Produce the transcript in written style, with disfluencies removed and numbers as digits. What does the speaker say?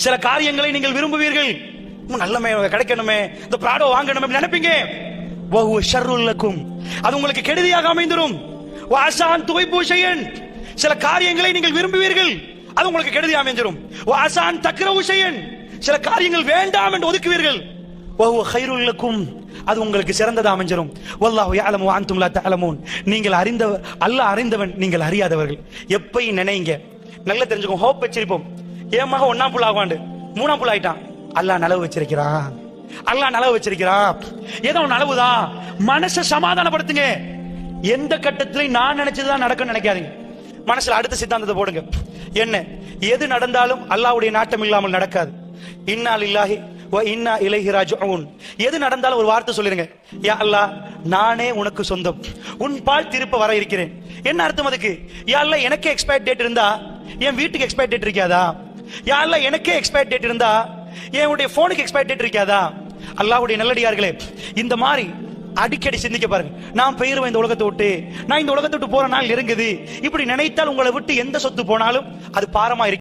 சில காரியங்களை நீங்கள் விரும்புவீர்கள், நல்லமே கிடைக்கணுமே, இந்த பிராடோ வாங்கணுமே நினைப்பீங்க. வஹுவ ஷர்ருல் லக்கும், அது உங்களுக்கு கெடுதியாக அமைந்துரும். வஅஸான் துஹிப்பு ஷைஅன், சில காரியங்களை நீங்கள் விரும்புவீர்கள், அது உங்களுக்கு கெடுதி அமைஞ்சிரும். வஅஸான் தக்ரஹு ஷைஅன், சில காரியங்கள் வேண்டாம் என்று ஒதுக்குவீர்கள். வஹுவ கைருல் லக்கும், அது உங்களுக்கு சிறந்ததா அமைஞ்சிரும். வல்லாஹு யஅலமு வ அன்தும் லா தஅலமூன், நீங்கள் அல்லாஹ் அறிந்தவன், நீங்கள் அறியாதவர்கள். எப்பயும் நினைங்க, நல்லா தெரிஞ்சுக்கோ, ஹோப் வச்சிருப்போம். என் மகன் 1ஆம் புள்ள ஆவாண்டு 3ஆம் புள்ள ஆயிட்டான், அல்லாஹ் நலவு வச்சிருக்கிறான், அல்லாஹ் நலவு வச்சிருக்கிறான். ஏதோ நலவுதான், மனசை சமாதானப்படுத்துங்க. எந்த கட்டத்திலையும் நான் நினைச்சதுதான் நடக்கும்னு நினைக்காதீங்க. மனசுல அடுத்த சித்தாந்தத்தை போடுங்க. என்ன எது நடந்தாலும் அல்லாஹ்வுடைய நாட்டம் இல்லாமல் நடக்காது. இன்னா லில்லாஹி வ இன்னா இலைஹி ராஜிஊன். எது நடந்தாலும் ஒரு வார்த்தை சொல்லிருங்க, யா அல்லாஹ், நானே உனக்கு சொந்தம், உன் பால் திருப்ப வர இருக்கிறேன். என்ன அர்த்தம் அதுக்கு? யா அல்லாஹ், எனக்கே எக்ஸ்பயர் டேட் இருந்தா என் வீட்டுக்கு எக்ஸ்பயர் டேட் இருக்காதா? யா அல்லாஹ், எனக்கே எக்ஸ்பயர் டேட் இருந்தா என்னுடைய போனுக்கு எக்ஸ்பயர் டேட் இருக்காதா? அல்லாஹ்வுடைய நல்லடியார்களே, இந்த மாதிரி அடிக்கடி சிந்திக்க பாருங்க. நான் பெயருவேன் இந்த உலகத்தை விட்டு, நான் இந்த உலகத்தை விட்டு போற நாள் நெருங்குது. இப்படி நினைத்தால் உங்களை விட்டு எந்த சொத்து போனாலும் அது பாரமா இருக்கு.